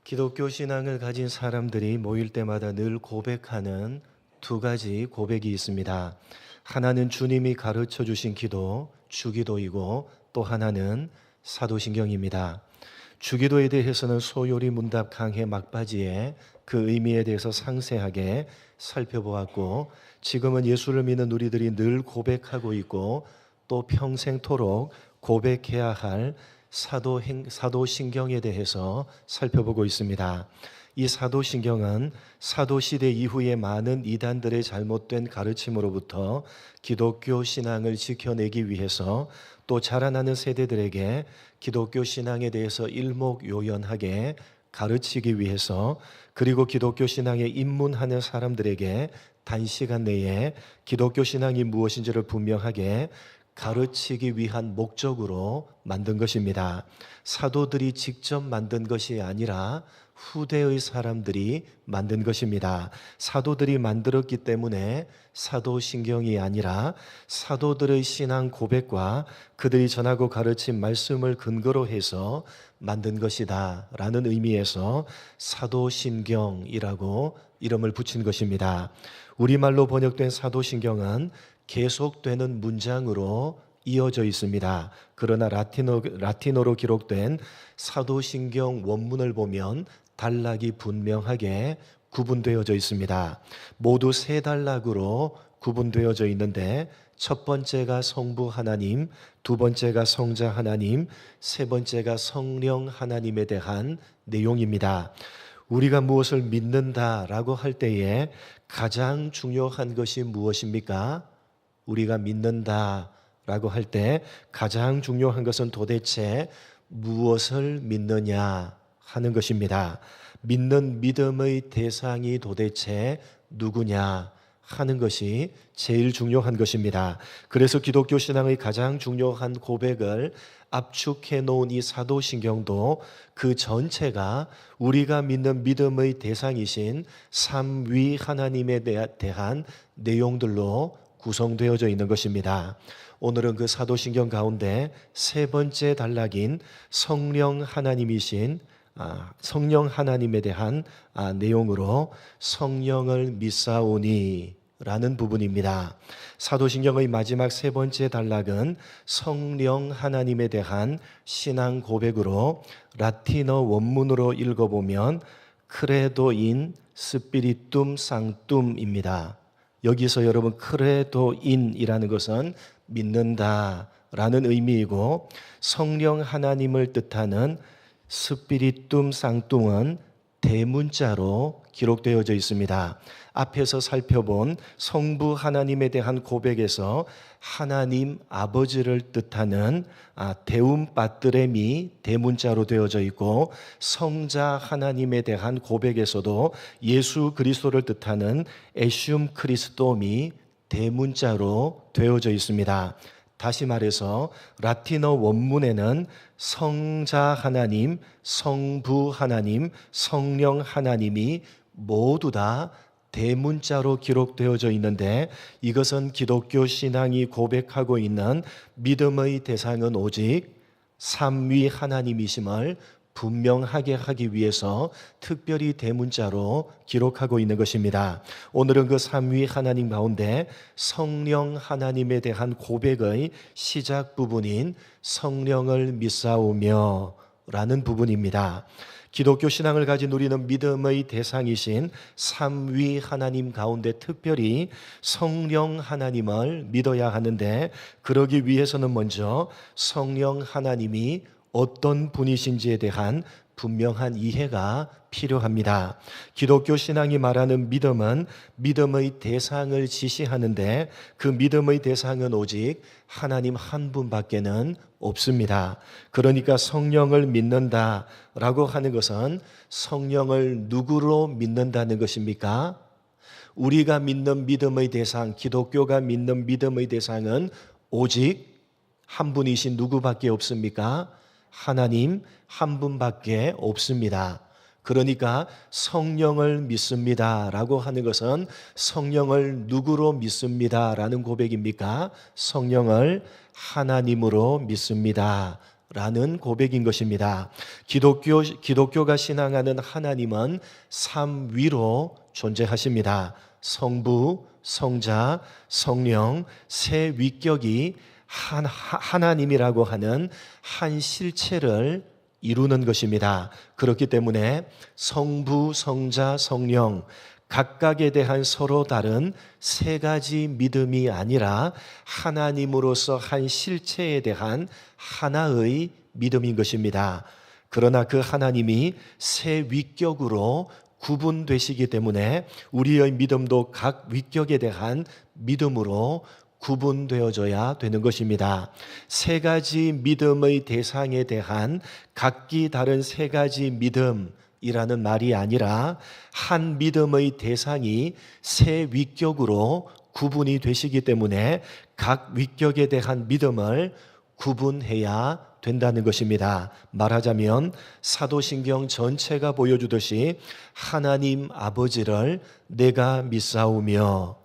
기독교 신앙을 가진 사람들이 모일 때마다 늘 고백하는 두 가지 고백이 있습니다. 하나는 주님이 가르쳐 주신 기도, 주기도이고 또 하나는 사도신경입니다. 주기도에 대해서는 소요리 문답 강해 막바지에 그 의미에 대해서 상세하게 살펴보았고, 지금은 예수를 믿는 우리들이 늘 고백하고 있고 또 평생토록 고백해야 할 사도신경에 대해서 살펴보고 있습니다. 이 사도신경은 사도시대 이후에 많은 이단들의 잘못된 가르침으로부터 기독교 신앙을 지켜내기 위해서, 또 자라나는 세대들에게 기독교 신앙에 대해서 일목요연하게 가르치기 위해서, 그리고 기독교 신앙에 입문하는 사람들에게 단시간 내에 기독교 신앙이 무엇인지를 분명하게 가르치기 위한 목적으로 만든 것입니다. 사도들이 직접 만든 것이 아니라 후대의 사람들이 만든 것입니다. 사도들이 만들었기 때문에 사도신경이 아니라 사도들의 신앙 고백과 그들이 전하고 가르친 말씀을 근거로 해서 만든 것이다 라는 의미에서 사도신경이라고 이름을 붙인 것입니다. 우리말로 번역된 사도신경은 계속되는 문장으로 이어져 있습니다. 그러나 라틴어로 기록된 사도신경 원문을 보면 단락이 분명하게 구분되어져 있습니다. 모두 세 단락으로 구분되어져 있는데, 첫 번째가 성부 하나님, 두 번째가 성자 하나님, 세 번째가 성령 하나님에 대한 내용입니다. 우리가 무엇을 믿는다라고 할 때에 가장 중요한 것이 무엇입니까? 우리가 믿는다라고 할 때 가장 중요한 것은 도대체 무엇을 믿느냐 하는 것입니다. 믿는 믿음의 대상이 도대체 누구냐 하는 것이 제일 중요한 것입니다. 그래서 기독교 신앙의 가장 중요한 고백을 압축해 놓은 이 사도신경도 그 전체가 우리가 믿는 믿음의 대상이신 삼위 하나님에 대한 내용들로 구성되어져 있는 것입니다. 오늘은 그 사도신경 가운데 세 번째 단락인 성령 하나님이신 성령 하나님에 대한 내용으로 성령을 믿사오니 라는 부분입니다. 사도신경의 마지막 세 번째 단락은 성령 하나님에 대한 신앙 고백으로 라틴어 원문으로 읽어보면 크레도인 스피리툼 상툼입니다. 여기서 여러분 크레도인이라는 것은 믿는다라는 의미이고, 성령 하나님을 뜻하는 스피리툼 상뚱은 대문자로 기록되어져 있습니다. 앞에서 살펴본 성부 하나님에 대한 고백에서 하나님 아버지를 뜻하는 데움 빠뜨레미 대문자로 되어져 있고, 성자 하나님에 대한 고백에서도 예수 그리스도를 뜻하는 에슘 크리스토미 대문자로 되어져 있습니다. 다시 말해서 라틴어 원문에는 성자 하나님, 성부 하나님, 성령 하나님이 모두 다 대문자로 기록되어져 있는데, 이것은 기독교 신앙이 고백하고 있는 믿음의 대상은 오직 삼위 하나님이심을 분명하게 하기 위해서 특별히 대문자로 기록하고 있는 것입니다. 오늘은 그 삼위 하나님 가운데 성령 하나님에 대한 고백의 시작 부분인 성령을 믿사오며 라는 부분입니다. 기독교 신앙을 가진 우리는 믿음의 대상이신 삼위 하나님 가운데 특별히 성령 하나님을 믿어야 하는데, 그러기 위해서는 먼저 성령 하나님이 어떤 분이신지에 대한 분명한 이해가 필요합니다. 기독교 신앙이 말하는 믿음은 믿음의 대상을 지시하는데, 그 믿음의 대상은 오직 하나님 한 분밖에는 없습니다. 그러니까 성령을 믿는다라고 하는 것은 성령을 누구로 믿는다는 것입니까? 우리가 믿는 믿음의 대상, 기독교가 믿는 믿음의 대상은 오직 한 분이신 누구밖에 없습니까? 하나님 한 분밖에 없습니다. 그러니까 성령을 믿습니다라고 하는 것은 성령을 누구로 믿습니다라는 고백입니까? 성령을 하나님으로 믿습니다 라는 고백인 것입니다. 기독교가 신앙하는 하나님은 삼위로 존재하십니다. 성부, 성자, 성령 세 위격이 하나님이라고 하는 한 실체를 이루는 것입니다. 그렇기 때문에 성부, 성자, 성령 각각에 대한 서로 다른 세 가지 믿음이 아니라 하나님으로서 한 실체에 대한 하나의 믿음인 것입니다. 그러나 그 하나님이 세 위격으로 구분되시기 때문에 우리의 믿음도 각 위격에 대한 믿음으로 구분되어져야 되는 것입니다. 세 가지 믿음의 대상에 대한 각기 다른 세 가지 믿음이라는 말이 아니라 한 믿음의 대상이 세 위격으로 구분이 되시기 때문에 각 위격에 대한 믿음을 구분해야 된다는 것입니다. 말하자면 사도신경 전체가 보여주듯이 하나님 아버지를 내가 믿사오며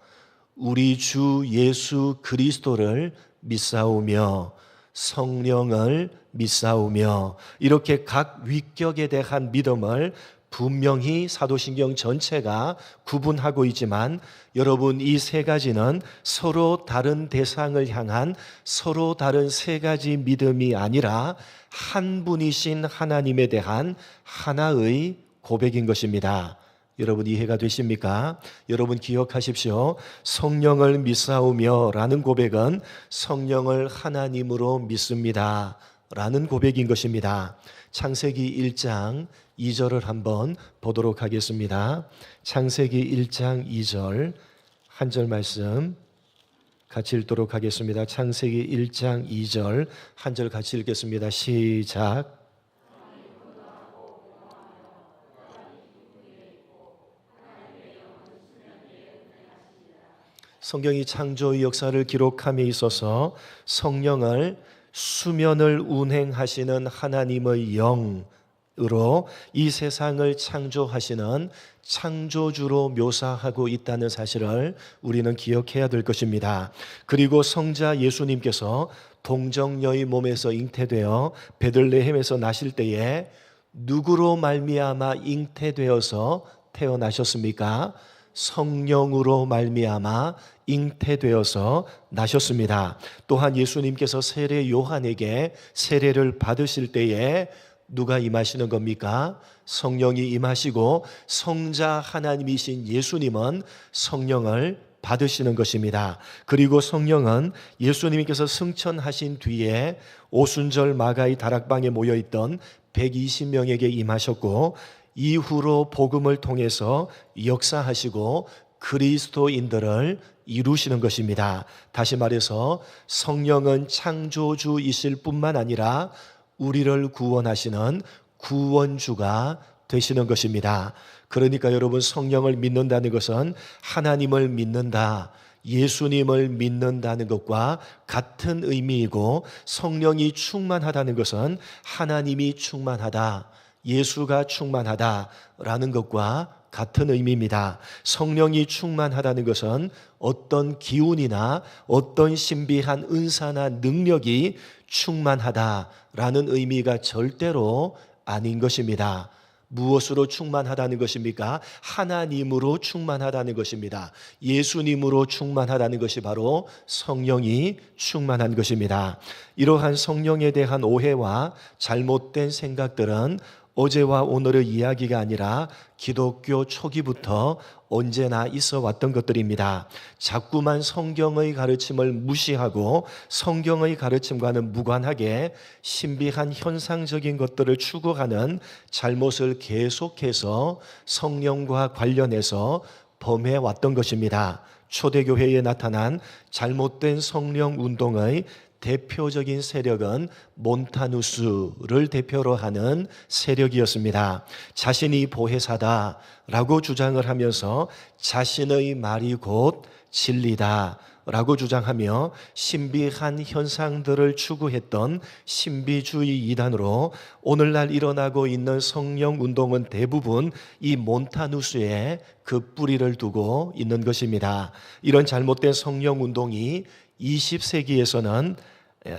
우리 주 예수 그리스도를 믿사오며 성령을 믿사오며 이렇게 각 위격에 대한 믿음을 분명히 사도신경 전체가 구분하고 있지만 여러분 이 세 가지는 서로 다른 대상을 향한 서로 다른 세 가지 믿음이 아니라 한 분이신 하나님에 대한 하나의 고백인 것입니다. 여러분 이해가 되십니까? 여러분 기억하십시오. 성령을 믿사오며 라는 고백은 성령을 하나님으로 믿습니다 라는 고백인 것입니다. 창세기 1장 2절을 한번 보도록 하겠습니다. 창세기 1장 2절 한 절 말씀 같이 읽도록 하겠습니다. 창세기 1장 2절 한 절 같이 읽겠습니다. 시작. 성경이 창조의 역사를 기록함에 있어서 성령을 수면을 운행하시는 하나님의 영으로 이 세상을 창조하시는 창조주로 묘사하고 있다는 사실을 우리는 기억해야 될 것입니다. 그리고 성자 예수님께서 동정녀의 몸에서 잉태되어 베들레헴에서 나실 때에 누구로 말미암아 잉태되어서 태어나셨습니까? 성령으로 말미암아 잉태되어서 나셨습니다. 또한 예수님께서 세례 요한에게 세례를 받으실 때에 누가 임하시는 겁니까? 성령이 임하시고 성자 하나님이신 예수님은 성령을 받으시는 것입니다. 그리고 성령은 예수님께서 승천하신 뒤에 오순절 마가의 다락방에 모여있던 120명에게 임하셨고 이후로 복음을 통해서 역사하시고 그리스도인들을 이루시는 것입니다. 다시 말해서 성령은 창조주이실 뿐만 아니라 우리를 구원하시는 구원주가 되시는 것입니다. 그러니까 여러분 성령을 믿는다는 것은 하나님을 믿는다, 예수님을 믿는다는 것과 같은 의미이고 성령이 충만하다는 것은 하나님이 충만하다, 예수가 충만하다라는 것과 같은 의미입니다. 성령이 충만하다는 것은 어떤 기운이나 어떤 신비한 은사나 능력이 충만하다라는 의미가 절대로 아닌 것입니다. 무엇으로 충만하다는 것입니까? 하나님으로 충만하다는 것입니다. 예수님으로 충만하다는 것이 바로 성령이 충만한 것입니다. 이러한 성령에 대한 오해와 잘못된 생각들은 어제와 오늘의 이야기가 아니라 기독교 초기부터 언제나 있어 왔던 것들입니다. 자꾸만 성경의 가르침을 무시하고 성경의 가르침과는 무관하게 신비한 현상적인 것들을 추구하는 잘못을 계속해서 성령과 관련해서 범해 왔던 것입니다. 초대교회에 나타난 잘못된 성령 운동의 대표적인 세력은 몬타누스를 대표로 하는 세력이었습니다. 자신이 보혜사다라고 주장을 하면서 자신의 말이 곧 진리다라고 주장하며 신비한 현상들을 추구했던 신비주의 이단으로 오늘날 일어나고 있는 성령 운동은 대부분 이 몬타누스에 그 뿌리를 두고 있는 것입니다. 이런 잘못된 성령 운동이 20세기에서는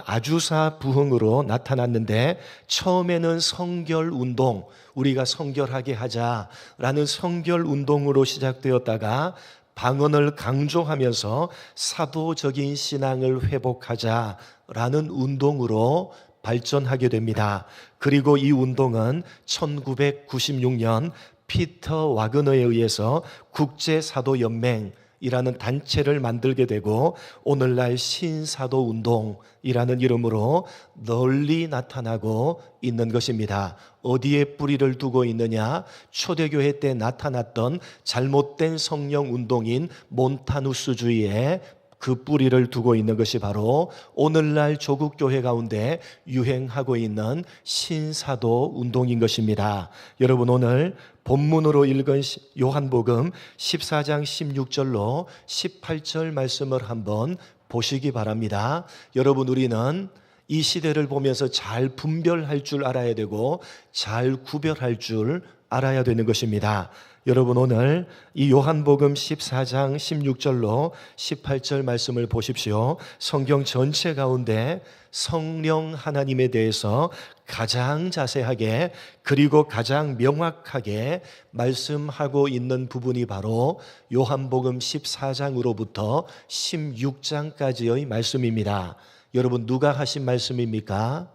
아주사 부흥으로 나타났는데, 처음에는 성결 운동, 우리가 성결하게 하자라는 성결 운동으로 시작되었다가 방언을 강조하면서 사도적인 신앙을 회복하자라는 운동으로 발전하게 됩니다. 그리고 이 운동은 1996년 피터 와그너에 의해서 국제사도연맹이라는 단체를 만들게 되고, 오늘날 신사도운동이라는 이름으로 널리 나타나고 있는 것입니다. 어디에 뿌리를 두고 있느냐? 초대교회 때 나타났던 잘못된 성령운동인 몬타누스주의에 그 뿌리를 두고 있는 것이 바로 오늘날 조국교회 가운데 유행하고 있는 신사도 운동인 것입니다. 여러분, 오늘 본문으로 읽은 요한복음 14장 16절로 18절 말씀을 한번 보시기 바랍니다. 여러분, 우리는 이 시대를 보면서 잘 분별할 줄 알아야 되고 잘 구별할 줄 알아야 되는 것입니다. 여러분, 오늘 이 요한복음 14장 16절로 18절 말씀을 보십시오. 성경 전체 가운데 성령 하나님에 대해서 가장 자세하게 그리고 가장 명확하게 말씀하고 있는 부분이 바로 요한복음 14장으로부터 16장까지의 말씀입니다. 여러분, 누가 하신 말씀입니까?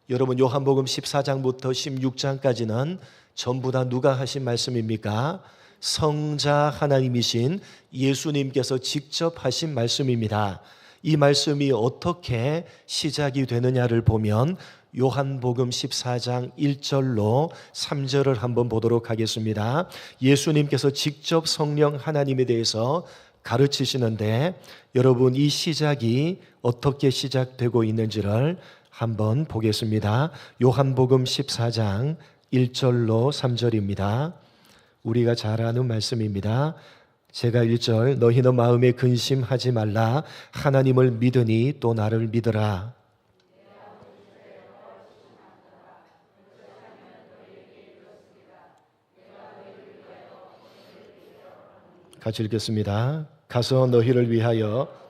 여러분, 요한복음 14장부터 16장까지는 전부 다 누가 하신 말씀입니까? 성자 하나님이신 예수님께서 직접 하신 말씀입니다. 이 말씀이 어떻게 시작이 되느냐를 보면 요한복음 14장 1절로 3절을 한번 보도록 하겠습니다. 예수님께서 직접 성령 하나님에 대해서 가르치시는데, 여러분, 이 시작이 어떻게 시작되고 있는지를 한번 보겠습니다. 요한복음 14장 1절로 3절입니다. 우리가 잘 아는 말씀입니다. 제가 1절, 너희는 마음에 근심하지 말라. 하나님을 믿으니 또 나를 믿으라. 같이 읽겠습니다. 가서 너희를 위하여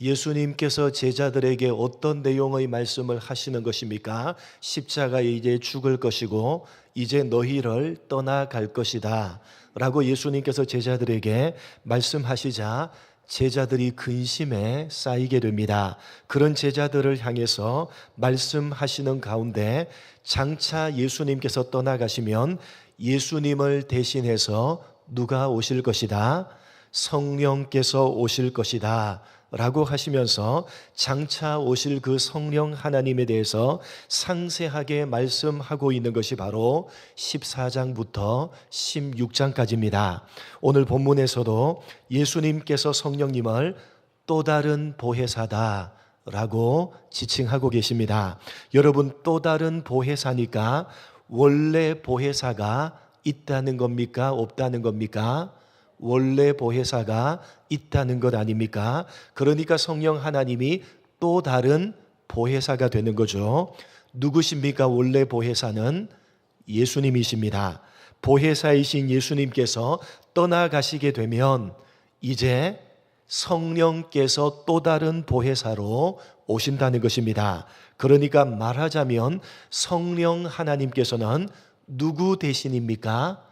예수님께서 제자들에게 어떤 내용의 말씀을 하시는 것입니까? 십자가에 이제 죽을 것이고 이제 너희를 떠나갈 것이다 라고 예수님께서 제자들에게 말씀하시자 제자들이 근심에 쌓이게 됩니다. 그런 제자들을 향해서 말씀하시는 가운데 장차 예수님께서 떠나가시면 예수님을 대신해서 누가 오실 것이다? 성령께서 오실 것이다 라고 하시면서 장차 오실 그 성령 하나님에 대해서 상세하게 말씀하고 있는 것이 바로 14장부터 16장까지입니다. 오늘 본문에서도 예수님께서 성령님을 또 다른 보혜사다 라고 지칭하고 계십니다. 여러분, 또 다른 보혜사니까 원래 보혜사가 있다는 겁니까? 없다는 겁니까? 원래 보혜사가 있다는 것 아닙니까? 그러니까 성령 하나님이 또 다른 보혜사가 되는 거죠. 누구십니까? 원래 보혜사는 예수님이십니다. 보혜사이신 예수님께서 떠나가시게 되면 이제 성령께서 또 다른 보혜사로 오신다는 것입니다. 그러니까 말하자면 성령 하나님께서는 누구 대신입니까?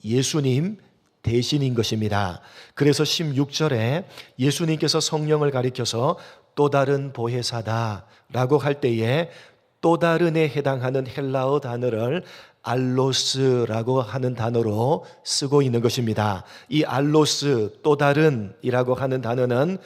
예수님 대신인 것입니다. 그래서 16절에 예수님께서 성령을 가리켜서 또 다른 보혜사다 라고 할 때에 또 다른에 해당하는 헬라어 단어를 알로스라고 하는 단어로 쓰고 있는 것입니다. 이 알로스, 또 다른이라고 하는 단어는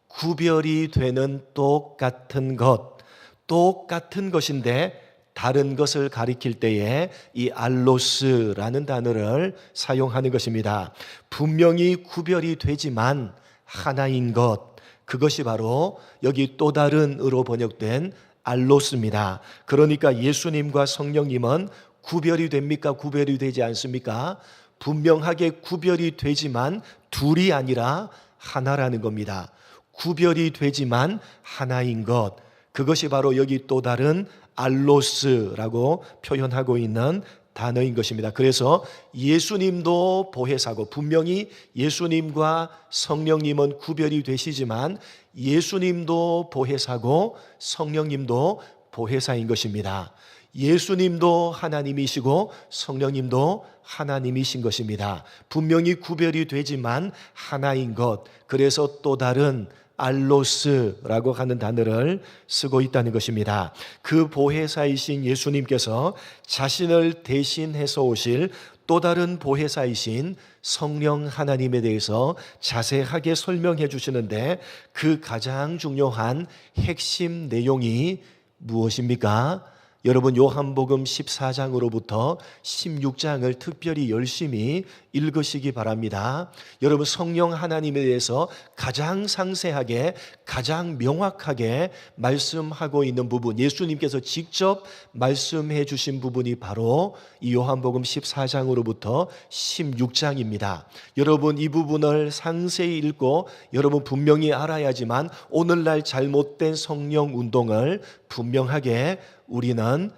구별이 되는 똑같은 것, 똑같은 것인데 다른 것을 가리킬 때에 이 알로스라는 단어를 사용하는 것입니다. 분명히 구별이 되지만 하나인 것, 그것이 바로 여기 또 다른으로 번역된 알로스입니다. 그러니까 예수님과 성령님은 구별이 됩니까? 구별이 되지 않습니까? 분명하게 구별이 되지만 둘이 아니라 하나라는 겁니다. 구별이 되지만 하나인 것, 그것이 바로 여기 또 다른 알로스라고 표현하고 있는 단어인 것입니다. 그래서 예수님도 보혜사고, 분명히 예수님과 성령님은 구별이 되시지만 예수님도 보혜사고 성령님도 보혜사인 것입니다. 예수님도 하나님이시고 성령님도 하나님이신 것입니다. 분명히 구별이 되지만 하나인 것, 그래서 또 다른 알로스라고 하는 단어를 쓰고 있다는 것입니다. 그 보혜사이신 예수님께서 자신을 대신해서 오실 또 다른 보혜사이신 성령 하나님에 대해서 자세하게 설명해 주시는데, 그 가장 중요한 핵심 내용이 무엇입니까? 여러분, 요한복음 14장으로부터 16장을 특별히 열심히 읽으시기 바랍니다. 여러분, 성령 하나님에 대해서 가장 상세하게, 가장 명확하게 말씀하고 있는 부분, 예수님께서 직접 말씀해 주신 부분이 바로 이 요한복음 14장으로부터 16장입니다. 여러분, 이 부분을 상세히 읽고 여러분 분명히 알아야지만 오늘날 잘못된 성령 운동을 분명하게 우리는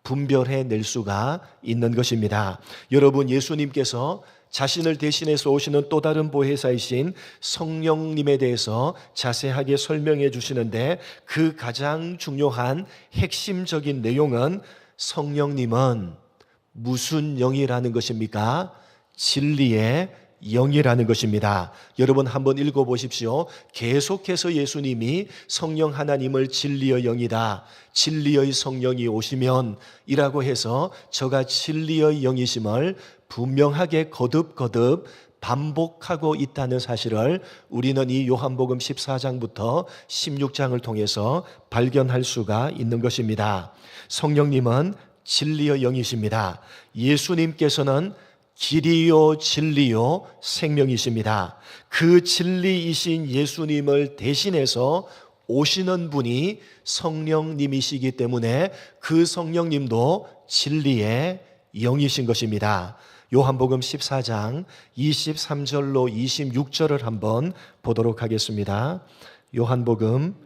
분별해 낼 수가 있는 것입니다. 여러분, 예수님께서 자신을 대신해서 오시는 또 다른 보혜사이신 성령님에 대해서 자세하게 설명해 주시는데, 그 가장 중요한 핵심적인 내용은 성령님은 무슨 영이라는 것입니까? 진리의 영이라는 것입니다. 여러분, 한번 읽어보십시오. 계속해서 예수님이 성령 하나님을 진리의 영이다, 진리의 성령이 오시면 이라고 해서 저가 진리의 영이심을 분명하게 거듭거듭 반복하고 있다는 사실을 우리는 이 요한복음 14장부터 16장을 통해서 발견할 수가 있는 것입니다. 성령님은 진리의 영이십니다. 예수님께서는 길이요 진리요 생명이십니다. 그 진리이신 예수님을 대신해서 오시는 분이 성령님이시기 때문에 그 성령님도 진리의 영이신 것입니다. 요한복음 14장 23절로 26절을 한번 보도록 하겠습니다. 요한복음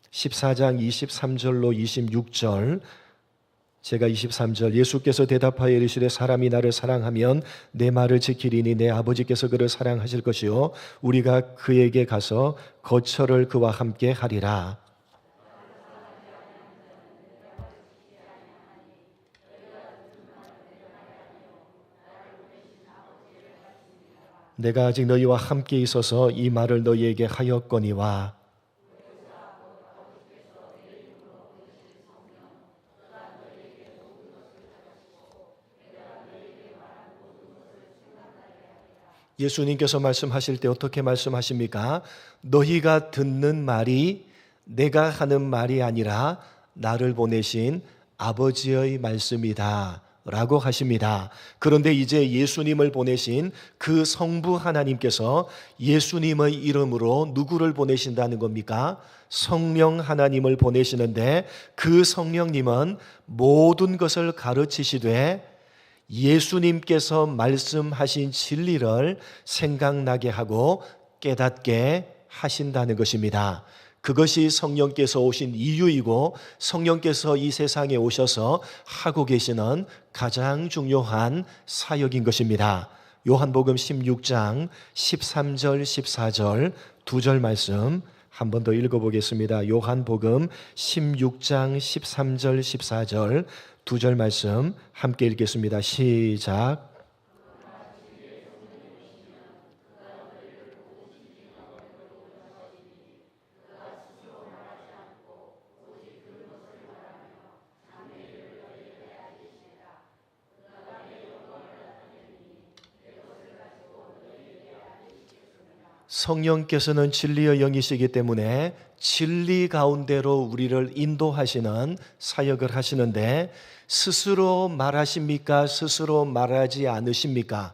14장 23절로 26절, 제가 23절, 예수께서 대답하여 이르시되 사람이 나를 사랑하면 내 말을 지키리니 내 아버지께서 그를 사랑하실 것이요 우리가 그에게 가서 거처를 그와 함께 하리라. 내가 아직 너희와 함께 있어서 이 말을 너희에게 하였거니와. 예수님께서 말씀하실 때 어떻게 말씀하십니까? 너희가 듣는 말이 내가 하는 말이 아니라 나를 보내신 아버지의 말씀이다 라고 하십니다. 그런데 이제 예수님을 보내신 그 성부 하나님께서 예수님의 이름으로 누구를 보내신다는 겁니까? 성령 하나님을 보내시는데, 그 성령님은 모든 것을 가르치시되 예수님께서 말씀하신 진리를 생각나게 하고 깨닫게 하신다는 것입니다. 그것이 성령께서 오신 이유이고 성령께서 이 세상에 오셔서 하고 계시는 가장 중요한 사역인 것입니다. 요한복음 16장 13절 14절 두 절 말씀 한 번 더 읽어보겠습니다. 요한복음 16장 13절 14절 두 절 말씀 함께 읽겠습니다. 시작. 성령께서는 진리의 영이시기 때문에 진리 가운데로 우리를 인도하시는 사역을 하시는데, 스스로 말하십니까? 스스로 말하지 않으십니까?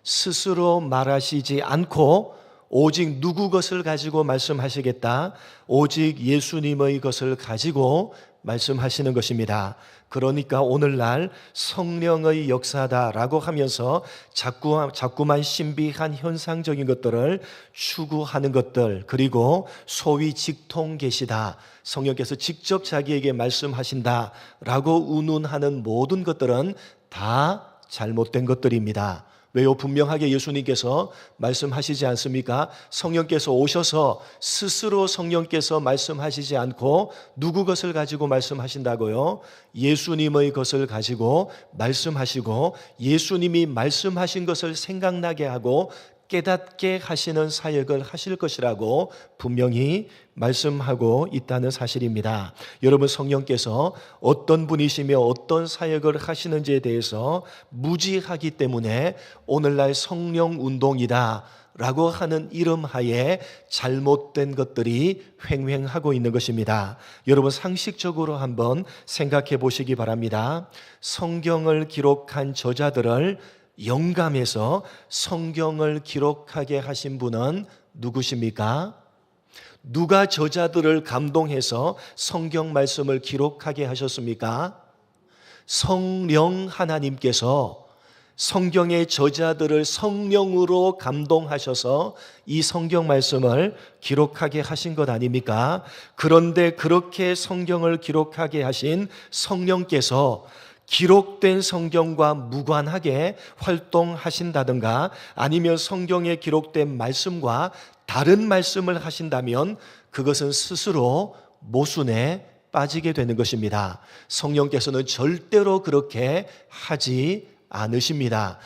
스스로 말하시지 않고 오직 누구 것을 가지고 말씀하시겠다? 오직 예수님의 것을 가지고 말씀하시는 것입니다. 그러니까 오늘날 성령의 역사다라고 하면서 자꾸만 신비한 현상적인 것들을 추구하는 것들, 그리고 소위 직통 계시다, 성령께서 직접 자기에게 말씀하신다라고 운운하는 모든 것들은 다 잘못된 것들입니다. 왜요? 분명하게 예수님께서 말씀하시지 않습니까? 성령께서 오셔서 스스로 성령께서 말씀하시지 않고 누구 것을 가지고 말씀하신다고요? 예수님의 것을 가지고 말씀하시고 예수님이 말씀하신 것을 생각나게 하고 깨닫게 하시는 사역을 하실 것이라고 분명히 말씀하고 있다는 사실입니다. 여러분, 성령께서 어떤 분이시며 어떤 사역을 하시는지에 대해서 무지하기 때문에 오늘날 성령 운동이다 라고 하는 이름 하에 잘못된 것들이 횡행하고 있는 것입니다. 여러분, 상식적으로 한번 생각해 보시기 바랍니다. 성경을 기록한 저자들을 영감해서 성경을 기록하게 하신 분은 누구십니까? 누가 저자들을 감동해서 성경 말씀을 기록하게 하셨습니까? 성령 하나님께서 성경의 저자들을 성령으로 감동하셔서 이 성경 말씀을 기록하게 하신 것 아닙니까? 그런데 그렇게 성경을 기록하게 하신 성령께서 기록된 성경과 무관하게 활동하신다든가 아니면 성경에 기록된 말씀과 다른 말씀을 하신다면 그것은 스스로 모순에 빠지게 되는 것입니다. 성령께서는 절대로 그렇게 하지 않으십니다.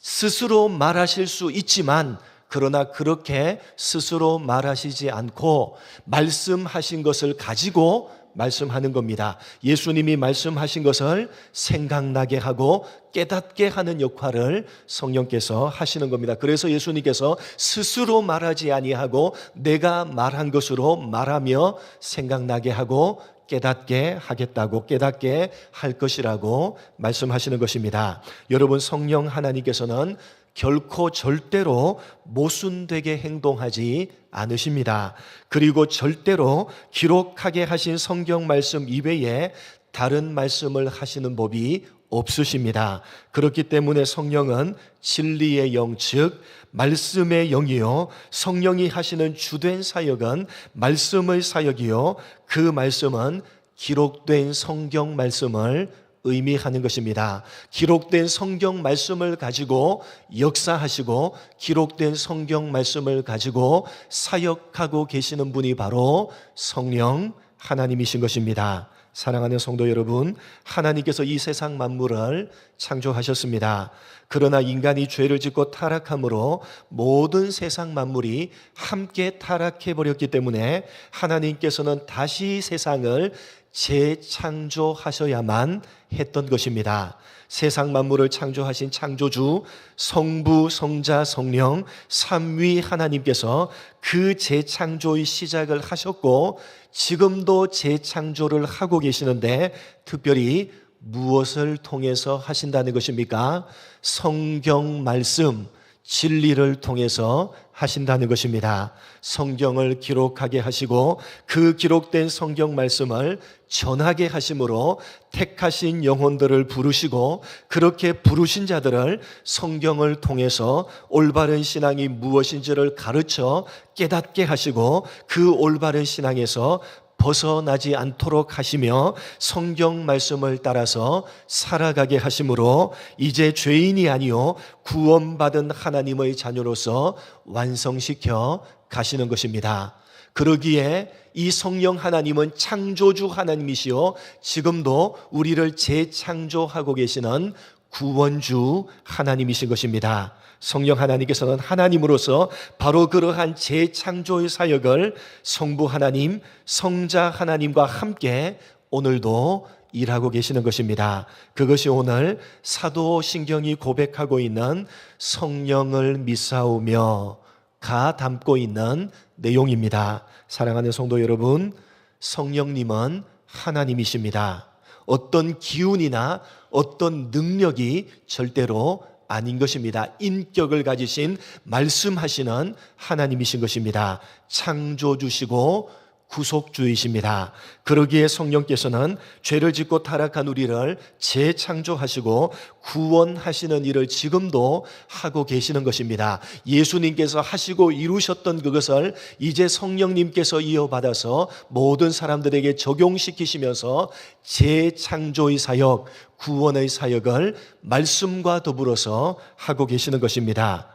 스스로 말하실 수 있지만 그러나 그렇게 스스로 말하시지 않고 말씀하신 것을 가지고 말씀하는 겁니다. 예수님이 말씀하신 것을 생각나게 하고 깨닫게 하는 역할을 성령께서 하시는 겁니다. 그래서 예수님께서 스스로 말하지 아니하고 내가 말한 것으로 말하며 생각나게 하고 깨닫게 하겠다고, 깨닫게 할 것이라고 말씀하시는 것입니다. 여러분, 성령 하나님께서는 결코 절대로 모순되게 행동하지 않으십니다. 그리고 절대로 기록하게 하신 성경 말씀 이외에 다른 말씀을 하시는 법이 없으십니다. 그렇기 때문에 성령은 진리의 영, 즉 말씀의 영이요, 성령이 하시는 주된 사역은 말씀의 사역이요, 그 말씀은 기록된 성경 말씀을 의미하는 것입니다. 기록된 성경 말씀을 가지고 역사하시고 기록된 성경 말씀을 가지고 사역하고 계시는 분이 바로 성령 하나님이신 것입니다. 사랑하는 성도 여러분, 하나님께서 이 세상 만물을 창조하셨습니다. 그러나 인간이 죄를 짓고 타락함으로 모든 세상 만물이 함께 타락해버렸기 때문에 하나님께서는 다시 세상을 재창조하셔야만 했던 것입니다. 세상 만물을 창조하신 창조주 성부, 성자, 성령 삼위 하나님께서 그 재창조의 시작을 하셨고 지금도 재창조를 하고 계시는데 특별히 무엇을 통해서 하신다는 것입니까? 성경 말씀, 진리를 통해서 하신다는 것입니다. 성경을 기록하게 하시고 그 기록된 성경 말씀을 전하게 하심으로 택하신 영혼들을 부르시고 그렇게 부르신 자들을 성경을 통해서 올바른 신앙이 무엇인지를 가르쳐 깨닫게 하시고 그 올바른 신앙에서 벗어나지 않도록 하시며 성경 말씀을 따라서 살아가게 하심으로 이제 죄인이 아니요 구원받은 하나님의 자녀로서 완성시켜 가시는 것입니다. 그러기에 이 성령 하나님은 창조주 하나님이시요 지금도 우리를 재창조하고 계시는 구원주 하나님이신 것입니다. 성령 하나님께서는 하나님으로서 바로 그러한 재창조의 사역을 성부 하나님, 성자 하나님과 함께 오늘도 일하고 계시는 것입니다. 그것이 오늘 사도신경이 고백하고 있는 성령을 믿사오며가 담고 있는 내용입니다. 사랑하는 성도 여러분, 성령님은 하나님이십니다. 어떤 기운이나 어떤 능력이 절대로 아닌 것입니다. 인격을 가지신 말씀하시는 하나님이신 것입니다. 창조주시고 구속주이십니다. 그러기에 성령께서는 죄를 짓고 타락한 우리를 재창조하시고 구원하시는 일을 지금도 하고 계시는 것입니다. 예수님께서 하시고 이루셨던 그것을 이제 성령님께서 이어받아서 모든 사람들에게 적용시키시면서 재창조의 사역, 구원의 사역을 말씀과 더불어서 하고 계시는 것입니다.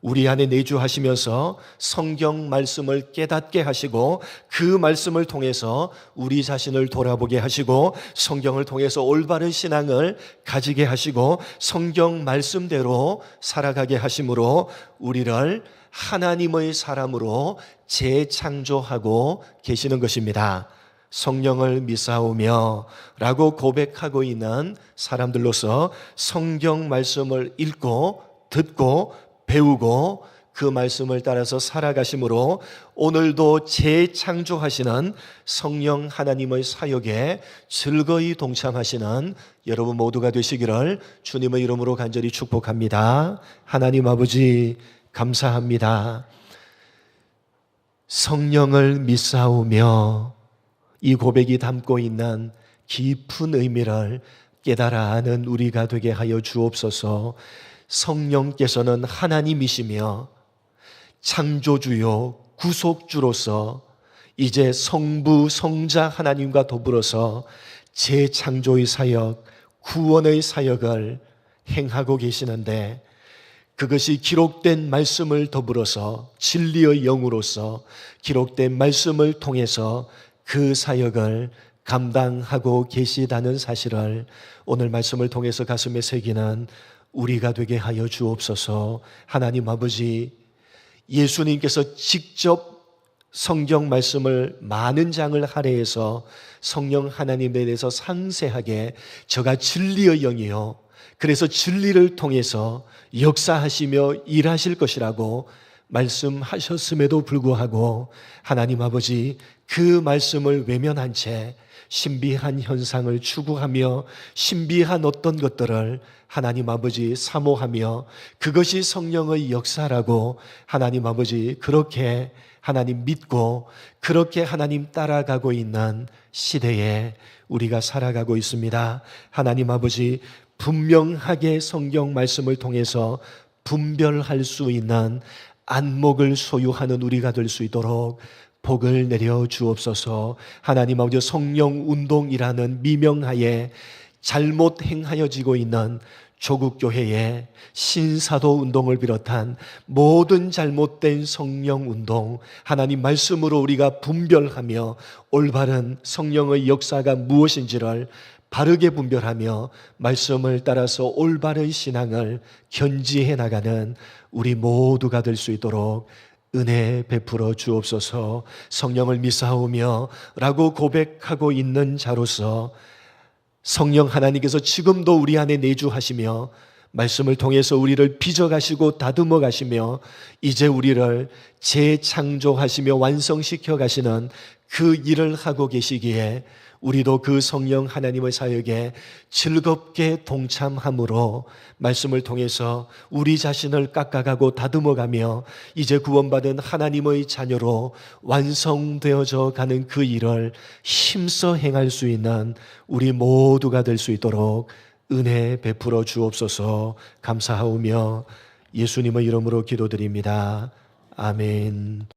우리 안에 내주하시면서 성경 말씀을 깨닫게 하시고 그 말씀을 통해서 우리 자신을 돌아보게 하시고 성경을 통해서 올바른 신앙을 가지게 하시고 성경 말씀대로 살아가게 하심으로 우리를 하나님의 사람으로 재창조하고 계시는 것입니다. 성령을 믿사오며 라고 고백하고 있는 사람들로서 성경 말씀을 읽고 듣고 배우고 그 말씀을 따라서 살아가심으로 오늘도 재창조하시는 성령 하나님의 사역에 즐거이 동참하시는 여러분 모두가 되시기를 주님의 이름으로 간절히 축복합니다. 하나님 아버지 감사합니다. 성령을 믿사오며 이 고백이 담고 있는 깊은 의미를 깨달아 아는 우리가 되게 하여 주옵소서. 성령께서는 하나님이시며 창조주요 구속주로서 이제 성부 성자 하나님과 더불어서 재창조의 사역, 구원의 사역을 행하고 계시는데 그것이 기록된 말씀을 더불어서 진리의 영으로서 기록된 말씀을 통해서 그 사역을 감당하고 계시다는 사실을 오늘 말씀을 통해서 가슴에 새기는 우리가 되게 하여 주옵소서. 하나님 아버지, 예수님께서 직접 성경 말씀을 많은 장을 할애해서 성령 하나님에 대해서 상세하게 저가 진리의 영이요 그래서 진리를 통해서 역사하시며 일하실 것이라고 말씀하셨음에도 불구하고 하나님 아버지 그 말씀을 외면한 채 신비한 현상을 추구하며 신비한 어떤 것들을 하나님 아버지 사모하며 그것이 성령의 역사라고 하나님 아버지 그렇게 하나님 믿고 그렇게 하나님 따라가고 있는 시대에 우리가 살아가고 있습니다. 하나님 아버지 분명하게 성경 말씀을 통해서 분별할 수 있는 안목을 소유하는 우리가 될 수 있도록 복을 내려 주옵소서. 하나님 아버지 성령 운동이라는 미명하에 잘못 행하여지고 있는 조국교회의 신사도 운동을 비롯한 모든 잘못된 성령 운동 하나님 말씀으로 우리가 분별하며 올바른 성령의 역사가 무엇인지를 바르게 분별하며 말씀을 따라서 올바른 신앙을 견지해 나가는 우리 모두가 될 수 있도록 은혜 베풀어 주옵소서. 성령을 믿사오며 라고 고백하고 있는 자로서 성령 하나님께서 지금도 우리 안에 내주하시며 말씀을 통해서 우리를 빚어가시고 다듬어 가시며 이제 우리를 재창조하시며 완성시켜 가시는 그 일을 하고 계시기에 우리도 그 성령 하나님의 사역에 즐겁게 동참함으로 말씀을 통해서 우리 자신을 깎아가고 다듬어가며 이제 구원받은 하나님의 자녀로 완성되어져 가는 그 일을 힘써 행할 수 있는 우리 모두가 될 수 있도록 은혜 베풀어 주옵소서. 감사하오며 예수님의 이름으로 기도드립니다. 아멘.